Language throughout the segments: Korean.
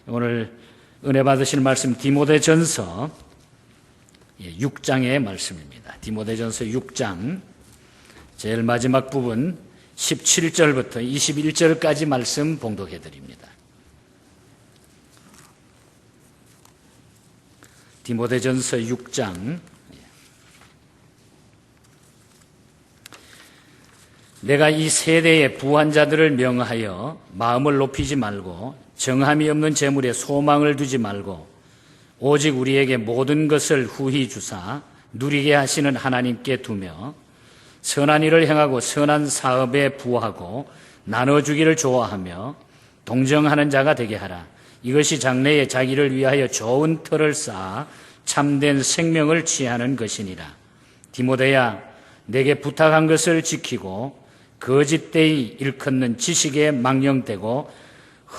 오늘 은혜 받으실 말씀 디모데전서 6장의 말씀입니다. 디모데전서 6장 제일 마지막 부분 17절부터 21절까지 말씀 봉독해 드립니다. 디모데전서 6장. 내가 이 세대의 부한 자들을 명하여 마음을 높이지 말고 정함이 없는 재물에 소망을 두지 말고 오직 우리에게 모든 것을 후히 주사 누리게 하시는 하나님께 두며 선한 일을 행하고 선한 사업에 부하고 나눠주기를 좋아하며 동정하는 자가 되게 하라. 이것이 장래에 자기를 위하여 좋은 터를 쌓아 참된 생명을 취하는 것이니라. 디모데야, 내게 부탁한 것을 지키고 거짓되이 일컫는 지식에 망령되고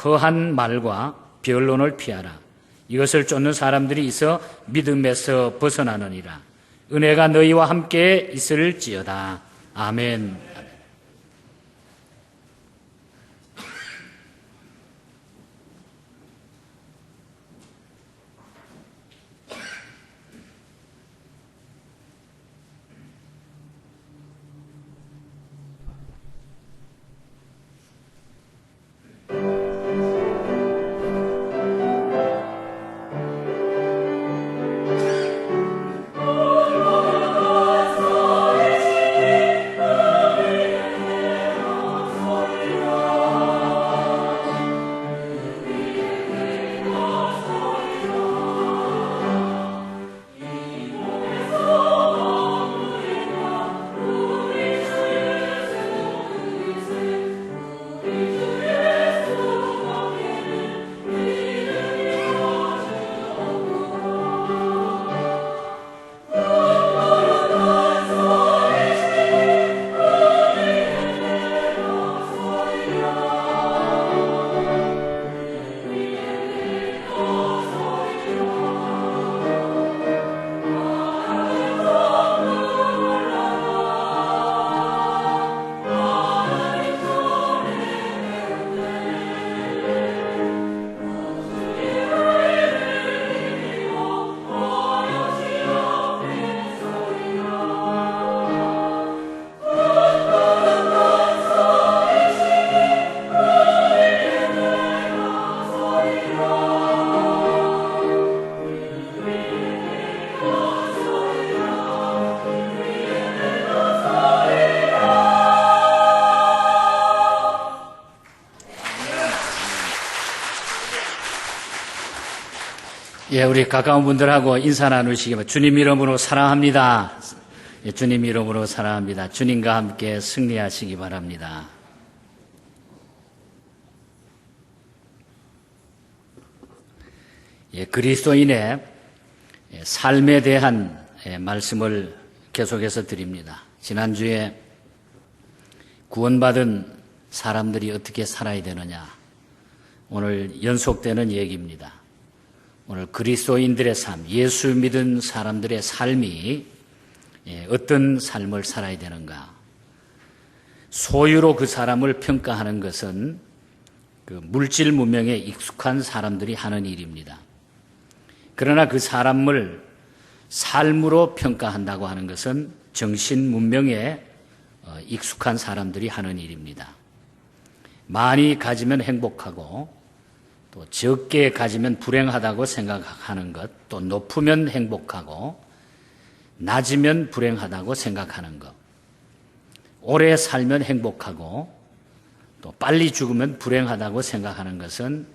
허한 말과 변론을 피하라. 이것을 쫓는 사람들이 있어 믿음에서 벗어나느니라. 은혜가 너희와 함께 있을지어다. 아멘. 우리 가까운 분들하고 인사 나누시기 바랍니다. 주님 이름으로 사랑합니다. 주님 이름으로 사랑합니다. 주님과 함께 승리하시기 바랍니다. 그리스도인의 삶에 대한 말씀을 계속해서 드립니다. 지난주에 구원받은 사람들이 어떻게 살아야 되느냐, 오늘 연속되는 얘기입니다. 오늘 그리스도인들의 삶, 예수 믿은 사람들의 삶이 어떤 삶을 살아야 되는가. 소유로 그 사람을 평가하는 것은 그 물질 문명에 익숙한 사람들이 하는 일입니다. 그러나 그 사람을 삶으로 평가한다고 하는 것은 정신 문명에 익숙한 사람들이 하는 일입니다. 많이 가지면 행복하고 또 적게 가지면 불행하다고 생각하는 것, 또 높으면 행복하고 낮으면 불행하다고 생각하는 것, 오래 살면 행복하고 또 빨리 죽으면 불행하다고 생각하는 것은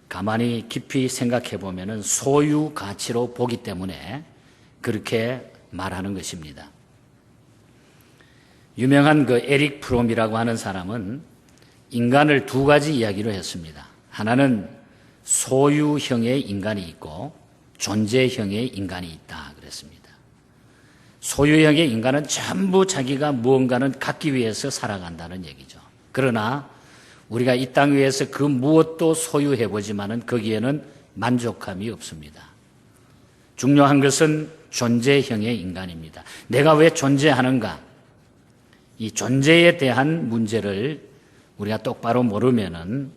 가만히 깊이 생각해 보면 소유 가치로 보기 때문에 그렇게 말하는 것입니다. 유명한 그 에릭 프롬이라고 하는 사람은 인간을 두 가지 이야기로 했습니다. 하나는 소유형의 인간이 있고 존재형의 인간이 있다 그랬습니다. 소유형의 인간은 전부 자기가 무언가는 갖기 위해서 살아간다는 얘기죠. 그러나 우리가 이 땅 위에서 그 무엇도 소유해보지만은 거기에는 만족감이 없습니다. 중요한 것은 존재형의 인간입니다. 내가 왜 존재하는가? 이 존재에 대한 문제를 우리가 똑바로 모르면은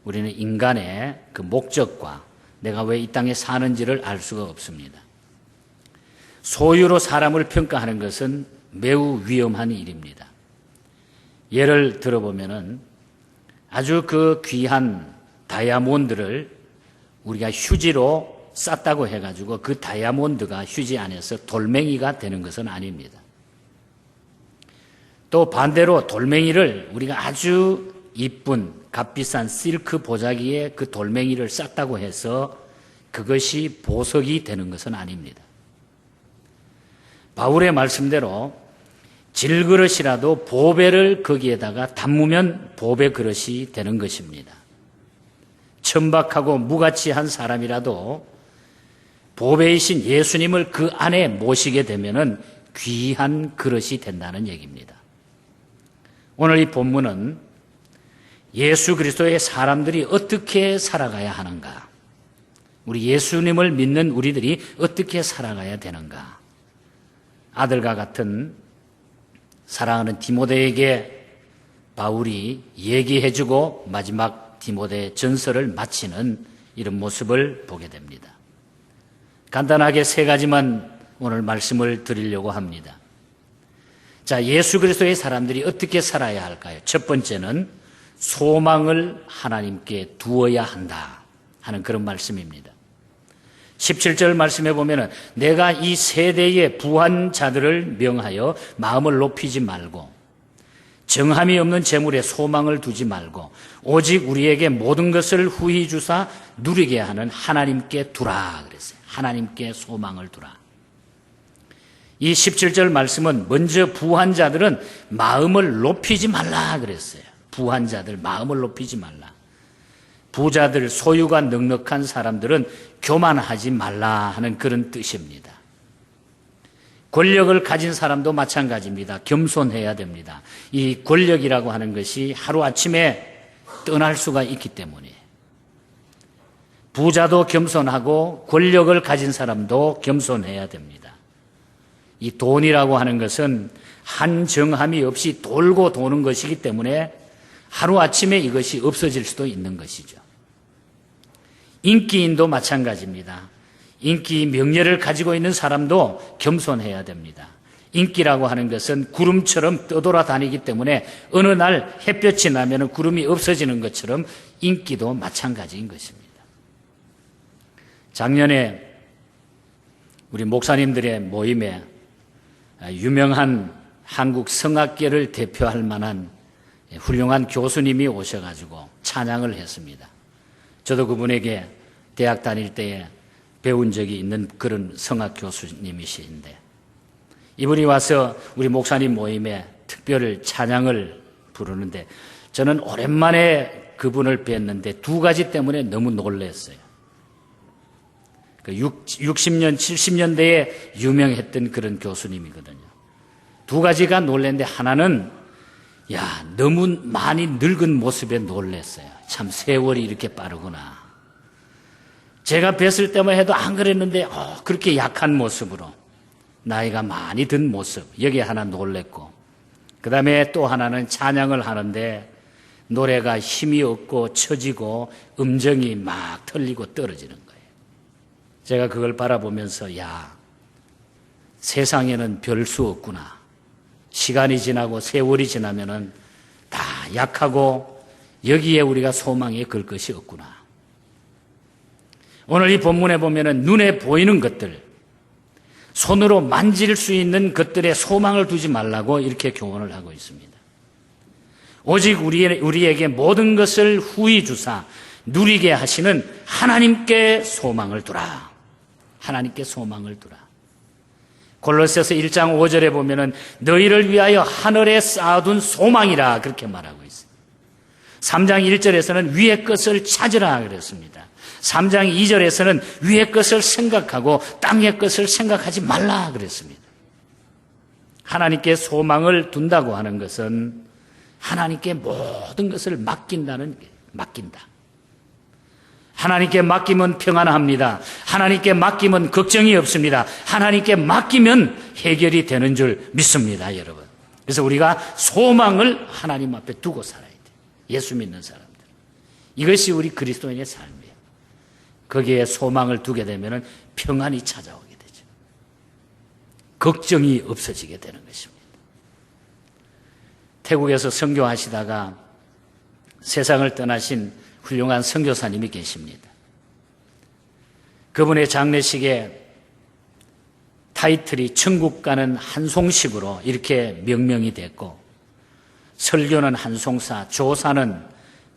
우리는 인간의 그 목적과 내가 왜 이 땅에 사는지를 알 수가 없습니다. 소유로 사람을 평가하는 것은 매우 위험한 일입니다. 예를 들어보면은 아주 그 귀한 다이아몬드를 우리가 휴지로 쌌다고 해가지고 그 다이아몬드가 휴지 안에서 돌멩이가 되는 것은 아닙니다. 또 반대로 돌멩이를 우리가 아주 이쁜 값비싼 실크 보자기에 그 돌멩이를 쌌다고 해서 그것이 보석이 되는 것은 아닙니다. 바울의 말씀대로 질그릇이라도 보배를 거기에다가 담으면 보배 그릇이 되는 것입니다. 천박하고 무가치한 사람이라도 보배이신 예수님을 그 안에 모시게 되면은 귀한 그릇이 된다는 얘기입니다. 오늘 이 본문은 예수 그리스도의 사람들이 어떻게 살아가야 하는가, 우리 예수님을 믿는 우리들이 어떻게 살아가야 되는가, 아들과 같은 사랑하는 디모데에게 바울이 얘기해주고 마지막 디모데 전서를 마치는 이런 모습을 보게 됩니다. 간단하게 세 가지만 오늘 말씀을 드리려고 합니다. 자, 예수 그리스도의 사람들이 어떻게 살아야 할까요? 첫 번째는 소망을 하나님께 두어야 한다 하는 그런 말씀입니다. 17절 말씀해 보면은 내가 이 세대의 부한 자들을 명하여 마음을 높이지 말고 정함이 없는 재물에 소망을 두지 말고 오직 우리에게 모든 것을 후히 주사 누리게 하는 하나님께 두라 그랬어요. 하나님께 소망을 두라. 이 17절 말씀은 먼저 부한 자들은 마음을 높이지 말라 그랬어요. 부한 자들 마음을 높이지 말라. 부자들, 소유가 넉넉한 사람들은 교만하지 말라 하는 그런 뜻입니다. 권력을 가진 사람도 마찬가지입니다. 겸손해야 됩니다. 이 권력이라고 하는 것이 하루아침에 떠날 수가 있기 때문에 부자도 겸손하고 권력을 가진 사람도 겸손해야 됩니다. 이 돈이라고 하는 것은 한 정함이 없이 돌고 도는 것이기 때문에 하루아침에 이것이 없어질 수도 있는 것이죠. 인기인도 마찬가지입니다. 인기 명예를 가지고 있는 사람도 겸손해야 됩니다. 인기라고 하는 것은 구름처럼 떠돌아다니기 때문에 어느 날 햇볕이 나면 구름이 없어지는 것처럼 인기도 마찬가지인 것입니다. 작년에 우리 목사님들의 모임에 유명한 한국 성악계를 대표할 만한 훌륭한 교수님이 오셔가지고 찬양을 했습니다. 저도 그분에게 대학 다닐 때에 배운 적이 있는 그런 성악 교수님이신데 이분이 와서 우리 목사님 모임에 특별 찬양을 부르는데 저는 오랜만에 그분을 뵀는데 두 가지 때문에 너무 놀랐어요. 60년, 70년대에 유명했던 그런 교수님이거든요. 두 가지가 놀랐는데 하나는 너무 많이 늙은 모습에 놀랐어요. 참 세월이 이렇게 빠르구나. 제가 뵀을 때만 해도 안 그랬는데 그렇게 약한 모습으로 나이가 많이 든 모습, 여기에 하나 놀랬고 그 다음에 또 하나는 찬양을 하는데 노래가 힘이 없고 처지고 음정이 막 틀리고 떨어지는 거예요. 제가 그걸 바라보면서 세상에는 별 수 없구나. 시간이 지나고 세월이 지나면은 다 약하고 여기에 우리가 소망에 걸 것이 없구나. 오늘 이 본문에 보면은 눈에 보이는 것들, 손으로 만질 수 있는 것들에 소망을 두지 말라고 이렇게 교훈을 하고 있습니다. 오직 우리에게 모든 것을 후히 주사 누리게 하시는 하나님께 소망을 두라. 하나님께 소망을 두라. 골로새서 1장 5절에 보면은 너희를 위하여 하늘에 쌓아둔 소망이라 그렇게 말하고 있습니다. 3장 1절에서는 위의 것을 찾으라 그랬습니다. 3장 2절에서는 위의 것을 생각하고 땅의 것을 생각하지 말라 그랬습니다. 하나님께 소망을 둔다고 하는 것은 하나님께 모든 것을 맡긴다. 하나님께 맡기면 평안합니다. 하나님께 맡기면 걱정이 없습니다. 하나님께 맡기면 해결이 되는 줄 믿습니다, 여러분. 그래서 우리가 소망을 하나님 앞에 두고 살아야 돼요. 예수 믿는 사람들. 이것이 우리 그리스도인의 삶이에요. 거기에 소망을 두게 되면 평안이 찾아오게 되죠. 걱정이 없어지게 되는 것입니다. 태국에서 선교하시다가 세상을 떠나신 훌륭한 선교사님이 계십니다. 그분의 장례식에 타이틀이 천국 가는 한송식으로 이렇게 명명이 됐고, 설교는 한송사, 조사는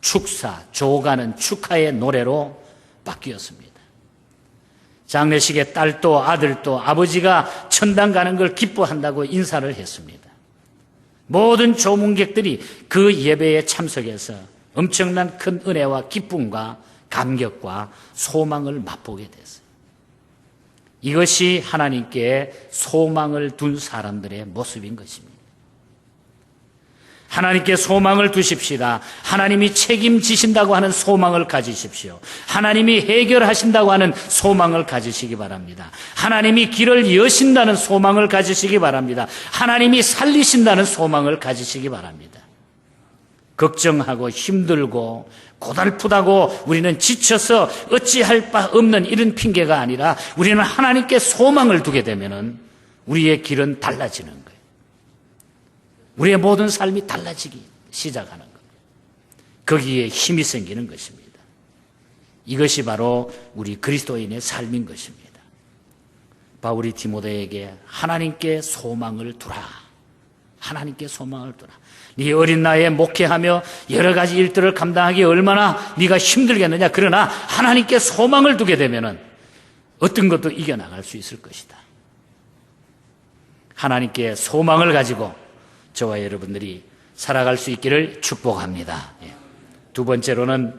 축사, 조가는 축하의 노래로 바뀌었습니다. 장례식에 딸도 아들도 아버지가 천당 가는 걸 기뻐한다고 인사를 했습니다. 모든 조문객들이 그 예배에 참석해서 엄청난 큰 은혜와 기쁨과 감격과 소망을 맛보게 됐어요. 이것이 하나님께 소망을 둔 사람들의 모습인 것입니다. 하나님께 소망을 두십시다. 하나님이 책임지신다고 하는 소망을 가지십시오. 하나님이 해결하신다고 하는 소망을 가지시기 바랍니다. 하나님이 길을 여신다는 소망을 가지시기 바랍니다. 하나님이 살리신다는 소망을 가지시기 바랍니다. 걱정하고 힘들고 고달프다고 우리는 지쳐서 어찌할 바 없는 이런 핑계가 아니라, 우리는 하나님께 소망을 두게 되면 우리의 길은 달라지는 거예요. 우리의 모든 삶이 달라지기 시작하는 겁니다. 거기에 힘이 생기는 것입니다. 이것이 바로 우리 그리스도인의 삶인 것입니다. 바울이 디모데에게 하나님께 소망을 두라. 하나님께 소망을 두라. 네 어린 나이에 목회하며 여러 가지 일들을 감당하기 얼마나 네가 힘들겠느냐. 그러나 하나님께 소망을 두게 되면 어떤 것도 이겨나갈 수 있을 것이다. 하나님께 소망을 가지고 저와 여러분들이 살아갈 수 있기를 축복합니다. 두 번째로는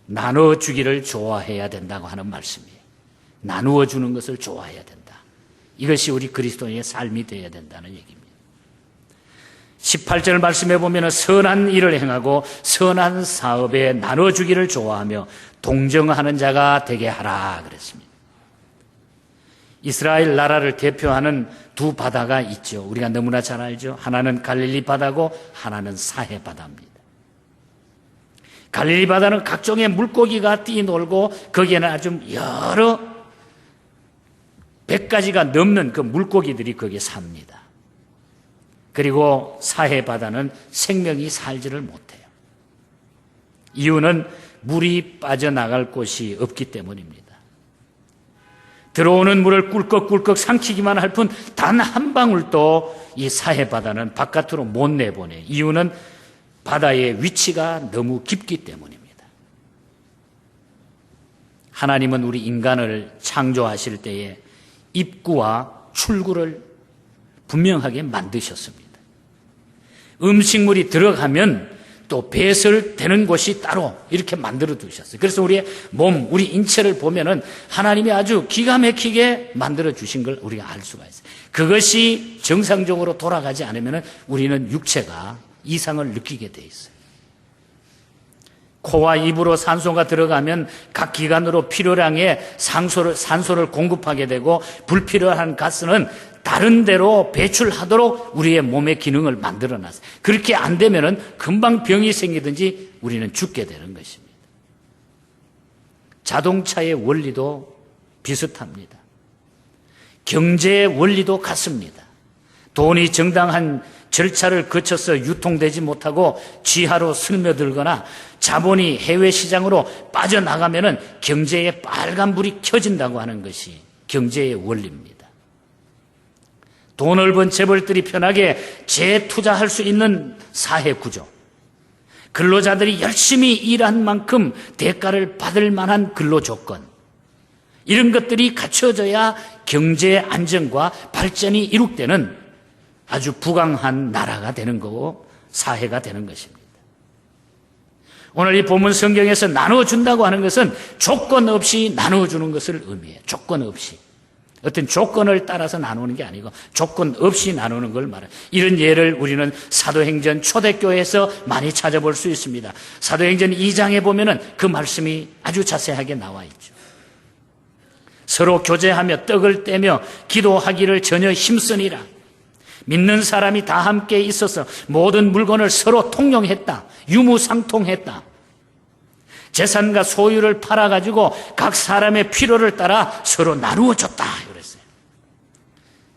나눠주기를 좋아해야 된다고 하는 말씀이에요. 나누어 주는 것을 좋아해야 된다. 이것이 우리 그리스도인의 삶이 되어야 된다는 얘기입니다. 18절 말씀해 보면 선한 일을 행하고 선한 사업에 나눠주기를 좋아하며 동정하는 자가 되게 하라 그랬습니다. 이스라엘 나라를 대표하는 두 바다가 있죠. 우리가 너무나 잘 알죠. 하나는 갈릴리 바다고 하나는 사해 바다입니다. 갈릴리 바다는 각종의 물고기가 뛰놀고 거기에는 아주 여러 100가지가 넘는 그 물고기들이 거기에 삽니다. 그리고 사해 바다는 생명이 살지를 못해요. 이유는 물이 빠져나갈 곳이 없기 때문입니다. 들어오는 물을 꿀꺽꿀꺽 삼키기만 할 뿐 단 한 방울도 이 사해 바다는 바깥으로 못 내보내. 이유는 바다의 위치가 너무 깊기 때문입니다. 하나님은 우리 인간을 창조하실 때에 입구와 출구를 분명하게 만드셨습니다. 음식물이 들어가면 또 배설되는 곳이 따로 이렇게 만들어 두셨어요. 그래서 우리의 몸, 우리 인체를 보면은 하나님이 아주 기가 막히게 만들어 주신 걸 우리가 알 수가 있어요. 그것이 정상적으로 돌아가지 않으면은 우리는 육체가 이상을 느끼게 돼 있어요. 코와 입으로 산소가 들어가면 각 기관으로 필요량의 산소를 공급하게 되고, 불필요한 가스는 다른 데로 배출하도록 우리의 몸의 기능을 만들어놨어요. 그렇게 안 되면은 금방 병이 생기든지 우리는 죽게 되는 것입니다. 자동차의 원리도 비슷합니다. 경제의 원리도 같습니다. 돈이 정당한 절차를 거쳐서 유통되지 못하고 지하로 스며들거나 자본이 해외 시장으로 빠져나가면은 경제에 빨간불이 켜진다고 하는 것이 경제의 원리입니다. 돈을 번 재벌들이 편하게 재투자할 수 있는 사회 구조, 근로자들이 열심히 일한 만큼 대가를 받을 만한 근로 조건, 이런 것들이 갖춰져야 경제 안정과 발전이 이룩되는 아주 부강한 나라가 되는 거고 사회가 되는 것입니다. 오늘 이 본문 성경에서 나누어준다고 하는 것은 조건 없이 나누어주는 것을 의미해요. 조건 없이. 어떤 조건을 따라서 나누는 게 아니고 조건 없이 나누는 걸 말해요. 이런 예를 우리는 사도행전 초대교회에서 많이 찾아볼 수 있습니다. 사도행전 2장에 보면은 그 말씀이 아주 자세하게 나와 있죠. 서로 교제하며 떡을 떼며 기도하기를 전혀 힘쓰니라. 믿는 사람이 다 함께 있어서 모든 물건을 서로 통용했다. 유무상통했다. 재산과 소유를 팔아가지고 각 사람의 필요를 따라 서로 나누어 줬다 그랬어요.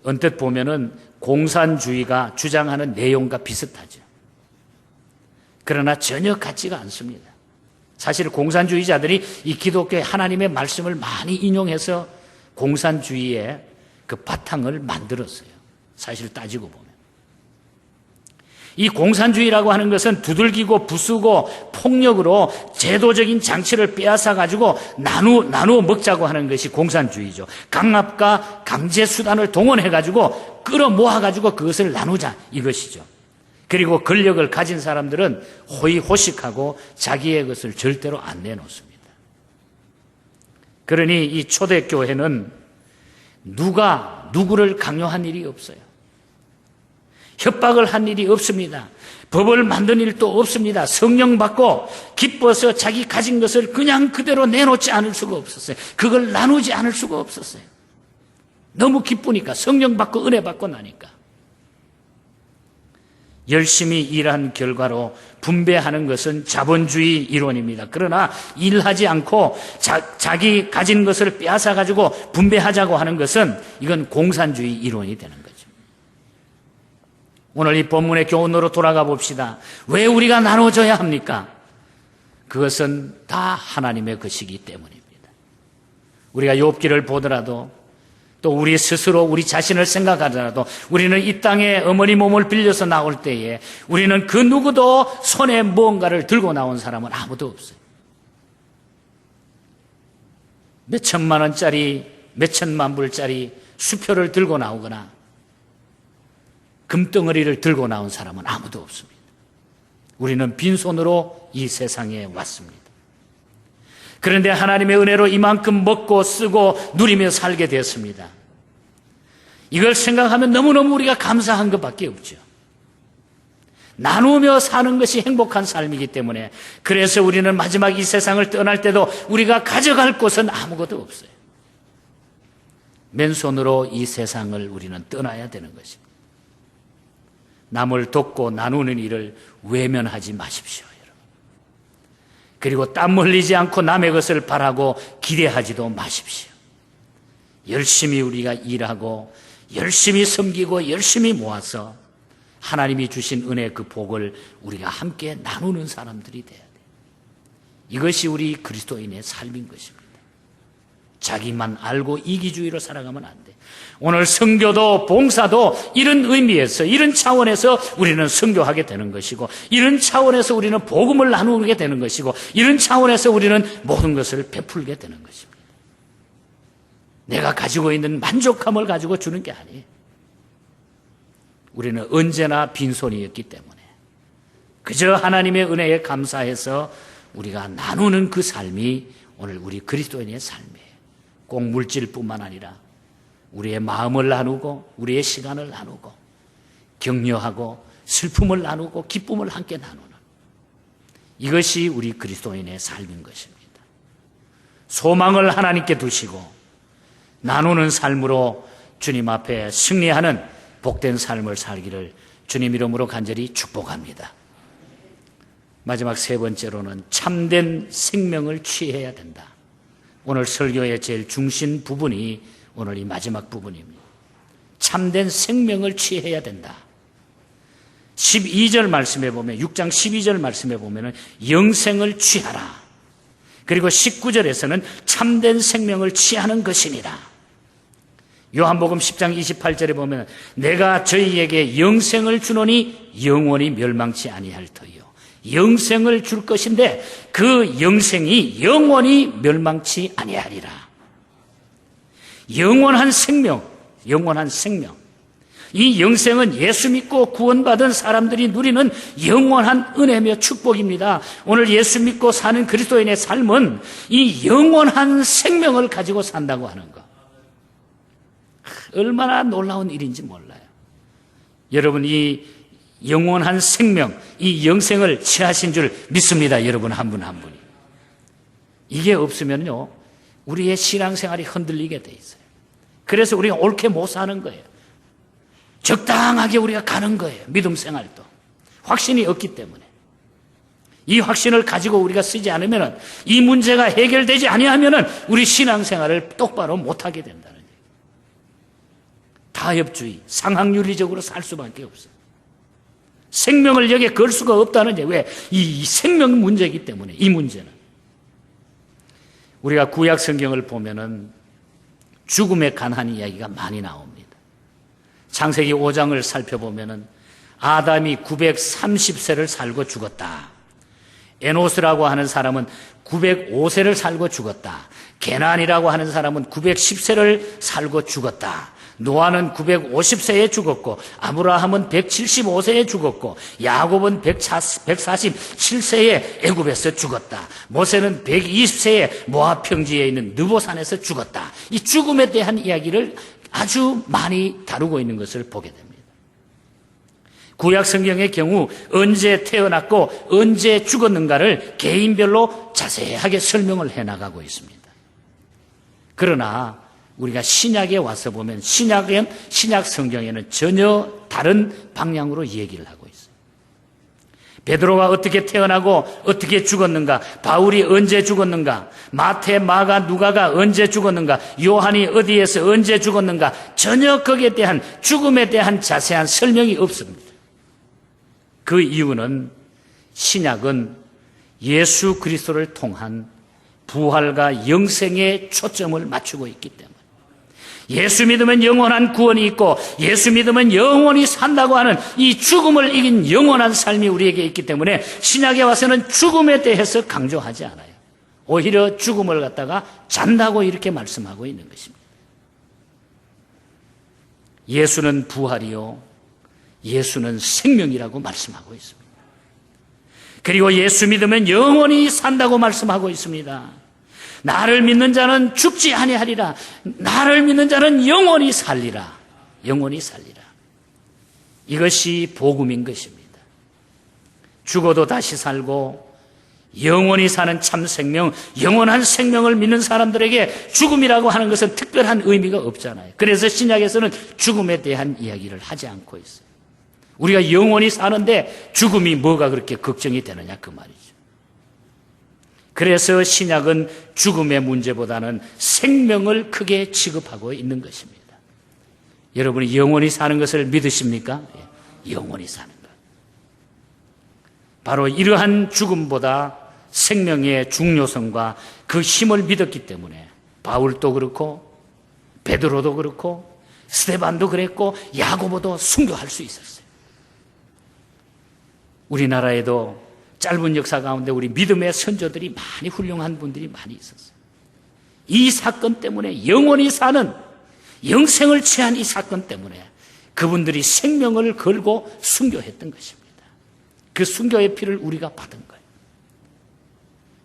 언뜻 보면은 공산주의가 주장하는 내용과 비슷하죠. 그러나 전혀 같지가 않습니다. 사실 공산주의자들이 이 기독교의 하나님의 말씀을 많이 인용해서 공산주의의 그 바탕을 만들었어요. 사실 따지고 보면. 이 공산주의라고 하는 것은 두들기고 부수고 폭력으로 제도적인 장치를 빼앗아 가지고 나누어 먹자고 하는 것이 공산주의죠. 강압과 강제 수단을 동원해 가지고 끌어모아 가지고 그것을 나누자 이것이죠. 그리고 권력을 가진 사람들은 호의호식하고 자기의 것을 절대로 안 내놓습니다. 그러니 이 초대교회는 누가 누구를 강요한 일이 없어요. 협박을 한 일이 없습니다. 법을 만든 일도 없습니다. 성령 받고 기뻐서 자기 가진 것을 그냥 그대로 내놓지 않을 수가 없었어요. 그걸 나누지 않을 수가 없었어요. 너무 기쁘니까, 성령 받고 은혜 받고 나니까. 열심히 일한 결과로 분배하는 것은 자본주의 이론입니다. 그러나 일하지 않고 자기 가진 것을 빼앗아 가지고 분배하자고 하는 것은 이건 공산주의 이론이 되는 거죠. 오늘 이 본문의 교훈으로 돌아가 봅시다. 왜 우리가 나눠줘야 합니까? 그것은 다 하나님의 것이기 때문입니다. 우리가 욥기를 보더라도 또 우리 스스로 우리 자신을 생각하더라도 우리는 이 땅에 어머니 몸을 빌려서 나올 때에 우리는 그 누구도 손에 무언가를 들고 나온 사람은 아무도 없어요. 몇 천만 원짜리, 몇 천만 불짜리 수표를 들고 나오거나 금덩어리를 들고 나온 사람은 아무도 없습니다. 우리는 빈손으로 이 세상에 왔습니다. 그런데 하나님의 은혜로 이만큼 먹고 쓰고 누리며 살게 되었습니다. 이걸 생각하면 너무너무 우리가 감사한 것밖에 없죠. 나누며 사는 것이 행복한 삶이기 때문에 그래서 우리는 마지막 이 세상을 떠날 때도 우리가 가져갈 곳은 아무것도 없어요. 맨손으로 이 세상을 우리는 떠나야 되는 것입니다. 남을 돕고 나누는 일을 외면하지 마십시오. 그리고 땀 흘리지 않고 남의 것을 바라고 기대하지도 마십시오. 열심히 우리가 일하고 열심히 섬기고 열심히 모아서 하나님이 주신 은혜의 그 복을 우리가 함께 나누는 사람들이 돼야 돼요. 이것이 우리 그리스도인의 삶인 것입니다. 자기만 알고 이기주의로 살아가면 안 돼. 오늘 선교도 봉사도 이런 의미에서 이런 차원에서 우리는 선교하게 되는 것이고 이런 차원에서 우리는 복음을 나누게 되는 것이고 이런 차원에서 우리는 모든 것을 베풀게 되는 것입니다. 내가 가지고 있는 만족함을 가지고 주는 게 아니에요. 우리는 언제나 빈손이었기 때문에 그저 하나님의 은혜에 감사해서 우리가 나누는 그 삶이 오늘 우리 그리스도인의 삶이에요. 꼭 물질뿐만 아니라 우리의 마음을 나누고 우리의 시간을 나누고 격려하고 슬픔을 나누고 기쁨을 함께 나누는 이것이 우리 그리스도인의 삶인 것입니다. 소망을 하나님께 두시고 나누는 삶으로 주님 앞에 승리하는 복된 삶을 살기를 주님 이름으로 간절히 축복합니다. 마지막 세 번째로는 참된 생명을 취해야 된다. 오늘 설교의 제일 중심 부분이 오늘 이 마지막 부분입니다. 참된 생명을 취해야 된다. 12절 말씀에 보면 6장 12절 말씀에 보면 영생을 취하라. 그리고 19절에서는 참된 생명을 취하는 것이니라. 요한복음 10장 28절에 보면 내가 저희에게 영생을 주노니 영원히 멸망치 아니할 터이요. 영생을 줄 것인데 그 영생이 영원히 멸망치 아니하리라. 영원한 생명, 영원한 생명. 이 영생은 예수 믿고 구원받은 사람들이 누리는 영원한 은혜며 축복입니다. 오늘 예수 믿고 사는 그리스도인의 삶은 이 영원한 생명을 가지고 산다고 하는 것. 얼마나 놀라운 일인지 몰라요. 여러분 이 영원한 생명, 이 영생을 취하신 줄 믿습니다. 여러분 한 분 한 분이. 이게 없으면요 우리의 신앙생활이 흔들리게 돼 있어요. 그래서 우리가 옳게 못 사는 거예요. 적당하게 우리가 가는 거예요. 믿음 생활도. 확신이 없기 때문에. 이 확신을 가지고 우리가 쓰지 않으면, 이 문제가 해결되지 아니하면 우리 신앙생활을 똑바로 못하게 된다는 얘기예요. 타협주의, 상학윤리적으로 살 수밖에 없어요. 생명을 여기에 걸 수가 없다는 얘기예요. 왜? 이 생명 문제이기 때문에, 이 문제는. 우리가 구약 성경을 보면은 죽음에 관한 이야기가 많이 나옵니다. 창세기 5장을 살펴보면은 아담이 930세를 살고 죽었다. 에노스라고 하는 사람은 905세를 살고 죽었다. 게난이라고 하는 사람은 910세를 살고 죽었다. 노아는 950세에 죽었고, 아브라함은 175세에 죽었고, 야곱은 147세에 애굽에서 죽었다. 모세는 120세에 모압 평지에 있는 느보산에서 죽었다. 이 죽음에 대한 이야기를 아주 많이 다루고 있는 것을 보게 됩니다. 구약 성경의 경우 언제 태어났고 언제 죽었는가를 개인별로 자세하게 설명을 해나가고 있습니다. 그러나 우리가 신약에 와서 보면 신약 성경에는 전혀 다른 방향으로 얘기를 하고 있어요. 베드로가 어떻게 태어나고 어떻게 죽었는가, 바울이 언제 죽었는가, 마태, 마가, 누가가 언제 죽었는가, 요한이 어디에서 언제 죽었는가, 전혀 거기에 대한 죽음에 대한 자세한 설명이 없습니다. 그 이유는 신약은 예수 그리스도를 통한 부활과 영생에 초점을 맞추고 있기 때문에, 예수 믿으면 영원한 구원이 있고 예수 믿으면 영원히 산다고 하는 이 죽음을 이긴 영원한 삶이 우리에게 있기 때문에 신약에 와서는 죽음에 대해서 강조하지 않아요. 오히려 죽음을 갖다가 잔다고 이렇게 말씀하고 있는 것입니다. 예수는 부활이요, 예수는 생명이라고 말씀하고 있습니다. 그리고 예수 믿으면 영원히 산다고 말씀하고 있습니다. 나를 믿는 자는 죽지 아니하리라. 나를 믿는 자는 영원히 살리라. 영원히 살리라. 이것이 복음인 것입니다. 죽어도 다시 살고 영원히 사는 참 생명, 영원한 생명을 믿는 사람들에게 죽음이라고 하는 것은 특별한 의미가 없잖아요. 그래서 신약에서는 죽음에 대한 이야기를 하지 않고 있어요. 우리가 영원히 사는데 죽음이 뭐가 그렇게 걱정이 되느냐, 그 말이죠. 그래서 신약은 죽음의 문제보다는 생명을 크게 취급하고 있는 것입니다. 여러분이 영원히 사는 것을 믿으십니까? 영원히 사는 것. 바로 이러한 죽음보다 생명의 중요성과 그 힘을 믿었기 때문에 바울도 그렇고 베드로도 그렇고 스데반도 그랬고 야고보도 순교할 수 있었어요. 우리나라에도 짧은 역사 가운데 우리 믿음의 선조들이 많이 훌륭한 분들이 많이 있었어요. 이 사건 때문에, 영원히 사는 영생을 취한 이 사건 때문에 그분들이 생명을 걸고 순교했던 것입니다. 그 순교의 피를 우리가 받은 거예요.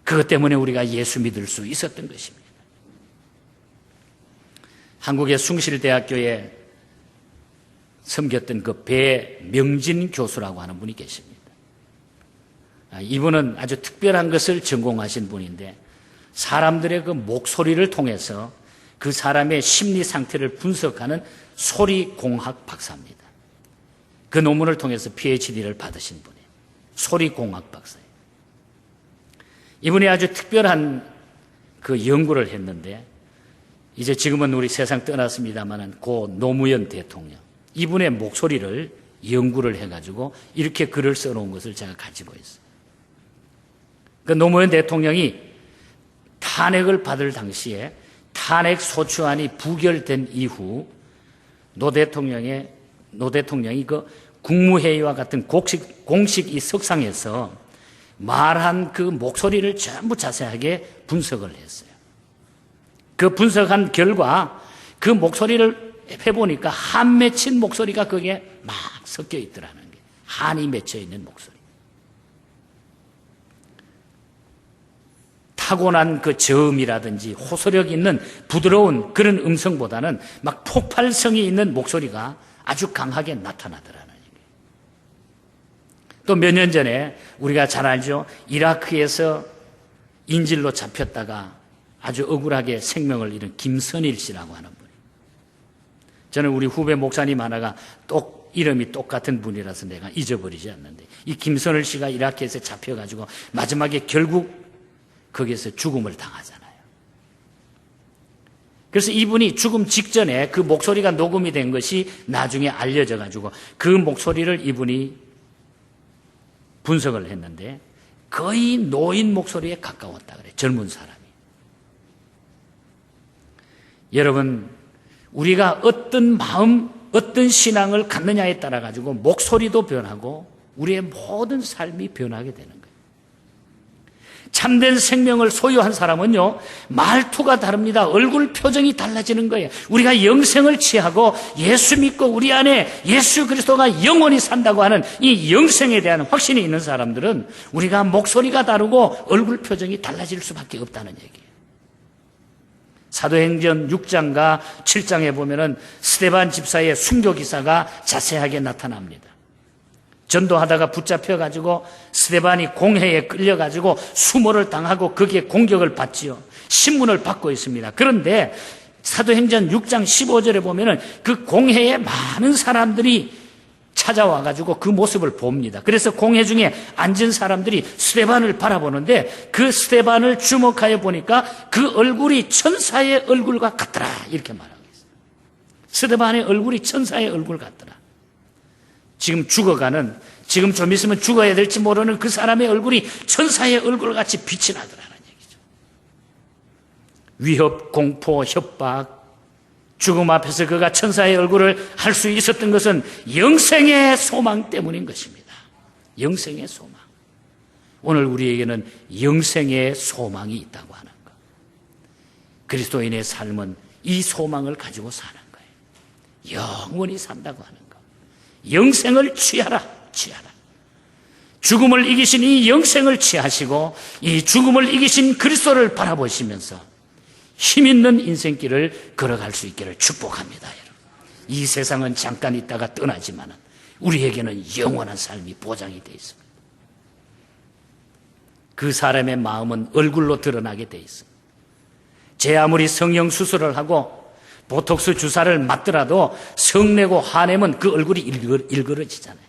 그것 때문에 우리가 예수 믿을 수 있었던 것입니다. 한국의 숭실대학교에 섬겼던 그 배명진 교수라고 하는 분이 계십니다. 이분은 아주 특별한 것을 전공하신 분인데 사람들의 그 목소리를 통해서 그 사람의 심리 상태를 분석하는 소리공학 박사입니다. 그 논문을 통해서 PhD를 받으신 분이에요. 소리공학 박사예요. 이분이 아주 특별한 그 연구를 했는데, 이제 지금은 우리 세상 떠났습니다만 고 노무현 대통령, 이분의 목소리를 연구를 해가지고 이렇게 글을 써놓은 것을 제가 가지고 있어요. 그 노무현 대통령이 탄핵을 받을 당시에 탄핵 소추안이 부결된 이후 노 대통령이 그 국무회의와 같은 공식 이 석상에서 말한 그 목소리를 전부 자세하게 분석을 했어요. 그 분석한 결과 그 목소리를 해보니까 한 맺힌 목소리가 거기에 막 섞여 있더라는 게, 한이 맺혀 있는 목소리. 타고난 그 저음이라든지 호소력 있는 부드러운 그런 음성보다는 막 폭발성이 있는 목소리가 아주 강하게 나타나더라는 얘기예요. 또 몇 년 전에 우리가 잘 알죠. 이라크에서 인질로 잡혔다가 아주 억울하게 생명을 잃은 김선일 씨라고 하는 분이, 저는 우리 후배 목사님 하나가 또 이름이 똑같은 분이라서 내가 잊어버리지 않는데, 이 김선을 씨가 이라크에서 잡혀가지고 마지막에 결국 거기에서 죽음을 당하잖아요. 그래서 이분이 죽음 직전에 그 목소리가 녹음이 된 것이 나중에 알려져가지고 그 목소리를 이분이 분석을 했는데 거의 노인 목소리에 가까웠다 그래요. 젊은 사람이. 여러분, 우리가 어떤 마음, 어떤 신앙을 갖느냐에 따라 가지고 목소리도 변하고 우리의 모든 삶이 변하게 되는 거예요. 참된 생명을 소유한 사람은요, 말투가 다릅니다. 얼굴 표정이 달라지는 거예요. 우리가 영생을 취하고 예수 믿고 우리 안에 예수 그리스도가 영원히 산다고 하는 이 영생에 대한 확신이 있는 사람들은 우리가 목소리가 다르고 얼굴 표정이 달라질 수밖에 없다는 얘기예요. 사도행전 6장과 7장에 보면은 스데반 집사의 순교기사가 자세하게 나타납니다. 전도하다가 붙잡혀가지고 스데반이 공회에 끌려가지고 수모를 당하고 거기에 공격을 받지요. 신문을 받고 있습니다. 그런데 사도행전 6장 15절에 보면은 그 공회에 많은 사람들이 찾아와가지고 그 모습을 봅니다. 그래서 공회 중에 앉은 사람들이 스데반을 바라보는데 그 스데반을 주목하여 보니까 그 얼굴이 천사의 얼굴과 같더라. 이렇게 말하고 있어요. 스데반의 얼굴이 천사의 얼굴 같더라. 지금 죽어가는, 지금 좀 있으면 죽어야 될지 모르는 그 사람의 얼굴이 천사의 얼굴같이 빛이 나더라는 얘기죠. 위협, 공포, 협박, 죽음 앞에서 그가 천사의 얼굴을 할 수 있었던 것은 영생의 소망 때문인 것입니다. 영생의 소망. 오늘 우리에게는 영생의 소망이 있다고 하는 것. 그리스도인의 삶은 이 소망을 가지고 사는 거예요. 영원히 산다고 하는 것. 영생을 취하라, 취하라. 죽음을 이기신 이 영생을 취하시고 이 죽음을 이기신 그리스도를 바라보시면서 힘있는 인생길을 걸어갈 수 있기를 축복합니다. 여러분. 이 세상은 잠깐 있다가 떠나지만 우리에게는 영원한 삶이 보장이 되어 있습니다. 그 사람의 마음은 얼굴로 드러나게 되어 있습니다. 제 아무리 성형 수술을 하고 보톡스 주사를 맞더라도 성내고 화내면 그 얼굴이 일그러지잖아요.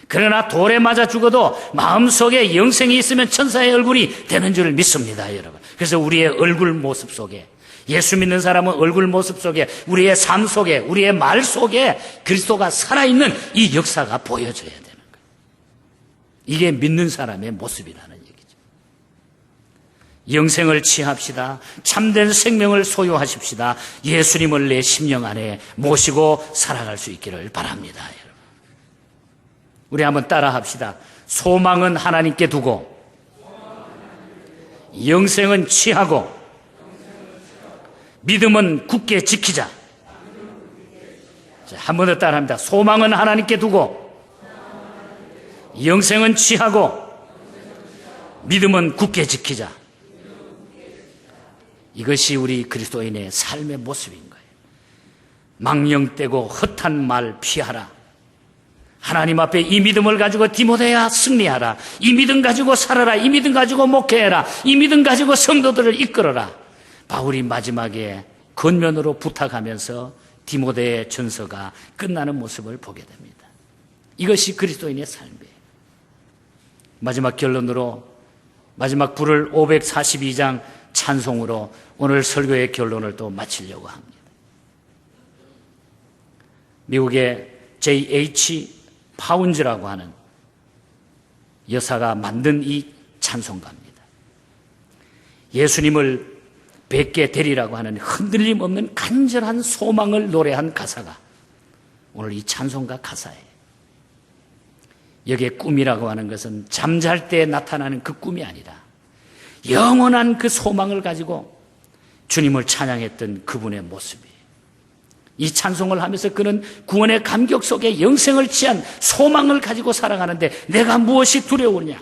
그러나 돌에 맞아 죽어도 마음속에 영생이 있으면 천사의 얼굴이 되는 줄 믿습니다, 여러분. 그래서 우리의 얼굴 모습 속에, 예수 믿는 사람은 얼굴 모습 속에, 우리의 삶 속에, 우리의 말 속에 그리스도가 살아있는 이 역사가 보여져야 되는 거예요. 이게 믿는 사람의 모습이라는 얘기죠. 영생을 취합시다. 참된 생명을 소유하십시다. 예수님을 내 심령 안에 모시고 살아갈 수 있기를 바랍니다, 여러분. 우리 한번 따라 합시다. 소망은 하나님께 두고 영생은 취하고 믿음은 굳게 지키자. 한 번 더 따라 합니다. 소망은 하나님께 두고 영생은 취하고 믿음은 굳게 지키자. 이것이 우리 그리스도인의 삶의 모습인 거예요. 망령되고 헛한 말 피하라. 하나님 앞에 이 믿음을 가지고 디모데야 승리하라. 이 믿음 가지고 살아라. 이 믿음 가지고 목회해라. 이 믿음 가지고 성도들을 이끌어라. 바울이 마지막에 권면으로 부탁하면서 디모데의 전서가 끝나는 모습을 보게 됩니다. 이것이 그리스도인의 삶이에요. 마지막 결론으로, 마지막 불을 542장 찬송으로 오늘 설교의 결론을 또 마치려고 합니다. 미국의 J.H. 파운즈라고 하는 여사가 만든 이 찬송가입니다. 예수님을 뵙게 되리라고 하는 흔들림 없는 간절한 소망을 노래한 가사가 오늘 이 찬송가 가사예요. 여기에 꿈이라고 하는 것은 잠잘 때 나타나는 그 꿈이 아니라 영원한 그 소망을 가지고 주님을 찬양했던 그분의 모습이에요. 이 찬송을 하면서 그는 구원의 감격 속에 영생을 취한 소망을 가지고 살아가는데 내가 무엇이 두려우냐?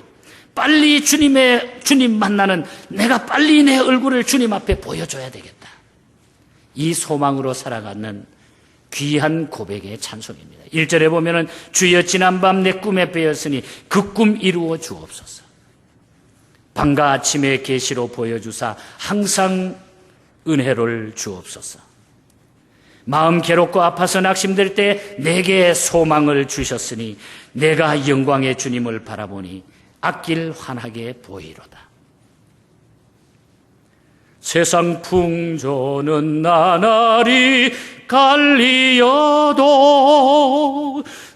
빨리 주님 만나는, 내가 빨리 내 얼굴을 주님 앞에 보여줘야 되겠다. 이 소망으로 살아가는 귀한 고백의 찬송입니다. 1절에 보면은 주여 지난밤 내 꿈에 빼었으니 그 꿈 이루어 주옵소서. 밤과 아침의 계시로 보여주사 항상 은혜를 주옵소서. 마음 괴롭고 아파서 낙심될 때 내게 소망을 주셨으니 내가 영광의 주님을 바라보니 앞길 환하게 보이로다. 세상 풍조는 나날이 갈리어도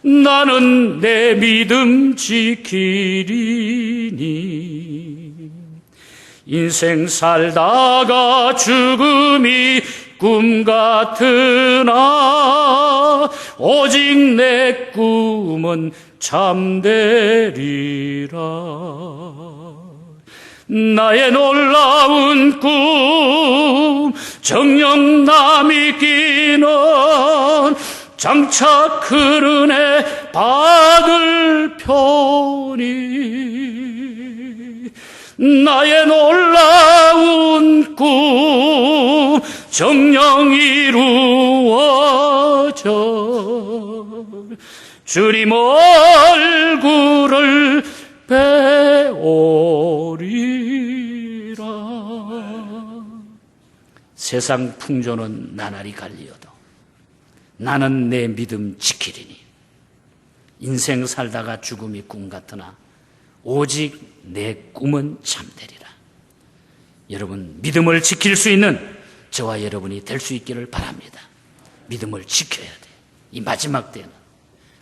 나는 내 믿음 지키리니. 인생 살다가 죽음이 꿈 같으나 오직 내 꿈은 참되리라. 나의 놀라운 꿈 정녕 남이 끼는 장차 그른에 받을 편이. 나의 놀라운 꿈 정녕 이루어져 주님 얼굴을 배오리라. 세상 풍조는 나날이 갈리어도 나는 내 믿음 지키리니. 인생 살다가 죽음이 꿈 같으나 오직 내 꿈은 참되리라. 여러분, 믿음을 지킬 수 있는 저와 여러분이 될 수 있기를 바랍니다. 믿음을 지켜야 돼. 이 마지막 때는,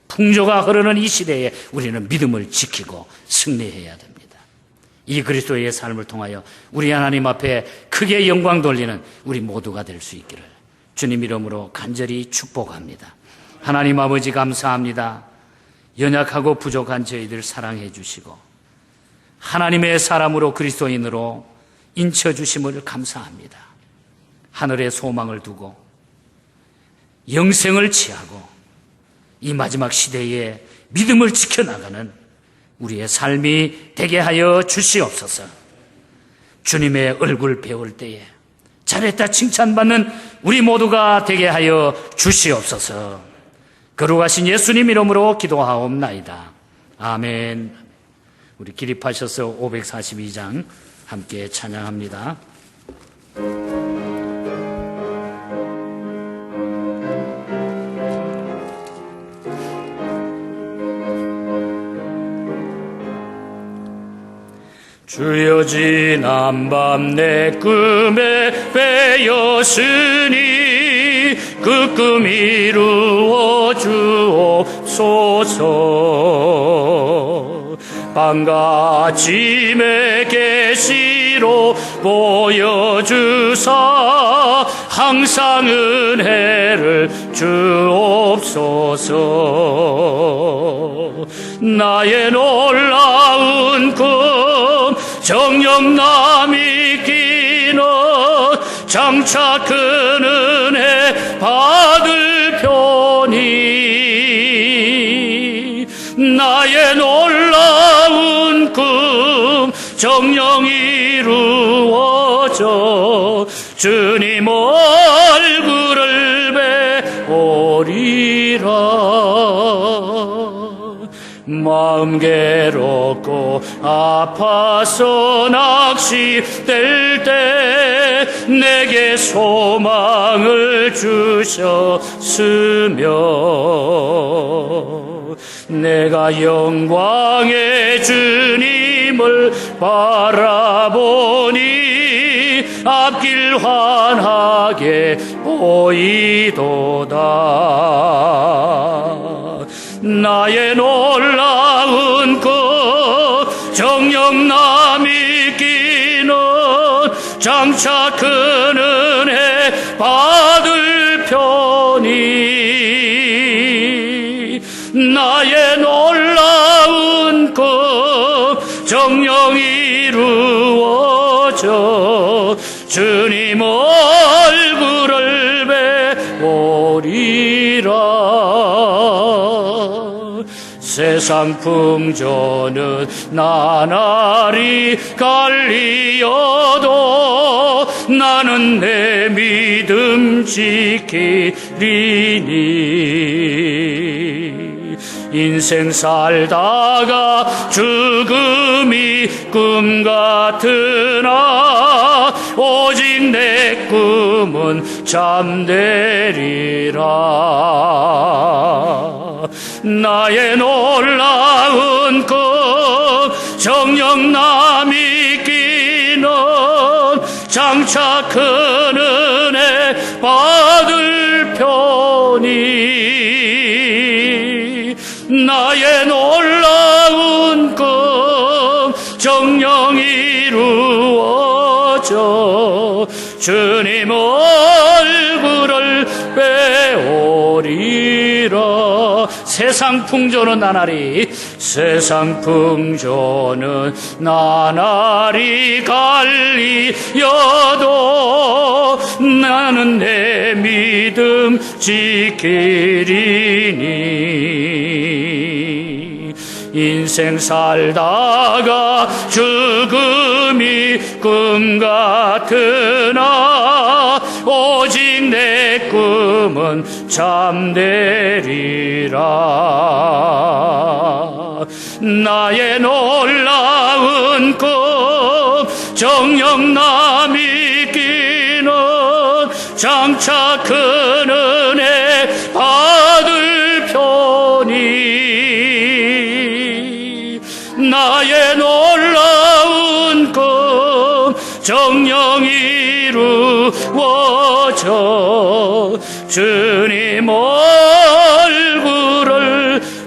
풍조가 흐르는 이 시대에 우리는 믿음을 지키고 승리해야 됩니다. 이 그리스도의 삶을 통하여 우리 하나님 앞에 크게 영광 돌리는 우리 모두가 될 수 있기를 주님 이름으로 간절히 축복합니다. 하나님 아버지, 감사합니다. 연약하고 부족한 저희들 사랑해 주시고 하나님의 사람으로 그리스도인으로 인쳐주심을 감사합니다. 하늘의 소망을 두고 영생을 취하고 이 마지막 시대에 믿음을 지켜나가는 우리의 삶이 되게 하여 주시옵소서. 주님의 얼굴 배울 때에 잘했다 칭찬받는 우리 모두가 되게 하여 주시옵소서. 거룩하신 예수님 이름으로 기도하옵나이다. 아멘. 우리 기립하셔서 542장 함께 찬양합니다. 주여 지난밤 내 꿈에 빼였으니 그 꿈 이루어 주옵소서. 밤과 아침의 계시로 보여주사 항상 은혜를 주옵소서. 나의 놀라운 꿈 정녕 남이 끼는 장차 큰 은혜 받을 편이. 나의 놀라운 꿈 정녕 이루어져 주님 얼굴을 배우리라. 마음 괴롭고 아파서 낚시될 때 내게 소망을 주셨으며 내가 영광의 주님을 바라보니 앞길 환하게 보이도다. 나의 놀라운 꿈 정녕 남이 끼는 장차 큰 은혜 받을 편이. 나의 놀라운 꿈 정녕 이루어져 주님 얼굴을 배우리라. 세상 풍조는 나날이 갈리어도 나는 내 믿음 지키리니. 인생 살다가 죽음이 꿈 같으나 오직 내 꿈은 잠되리라. 나의 놀라운 꿈 정녕 남이 끼는 장차 큰 은혜 받을 편이 나의 놀라운 꿈 정녕 이루어져 주님 얼굴을 배우리라. 세상 풍조는 나날이 세상 풍조는 나날이 갈리여도 나는 내 믿음 지키리니 인생 살다가 죽음이 꿈 같으나 오직 내 꿈은 잠되리라. 나의 놀라운 꿈 정녕 남이 끼는 장차 큰 은혜 받을 편이 나의 놀라운 꿈 정녕 이루어져 주님 얼굴을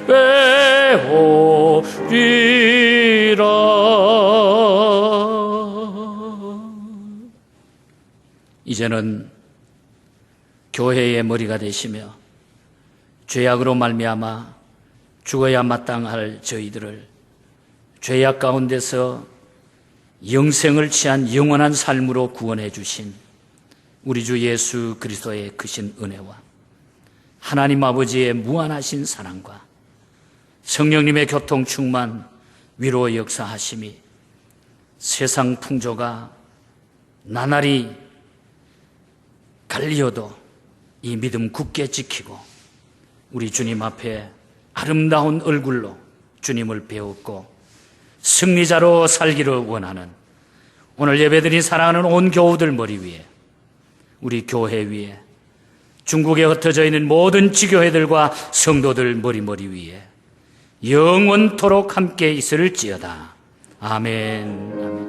배우리라. 이제는 교회의 머리가 되시며 죄악으로 말미암아 죽어야 마땅할 저희들을 죄악 가운데서 영생을 취한 영원한 삶으로 구원해 주신 우리 주 예수 그리스도의 크신 은혜와 하나님 아버지의 무한하신 사랑과 성령님의 교통 충만 위로 역사하심이 세상 풍조가 나날이 갈리어도 이 믿음 굳게 지키고 우리 주님 앞에 아름다운 얼굴로 주님을 배웠고 승리자로 살기를 원하는 오늘 예배드린 사랑하는 온 교우들 머리 위에 우리 교회 위에 중국에 흩어져 있는 모든 지교회들과 성도들 머리 위에 영원토록 함께 있을지어다. 아멘.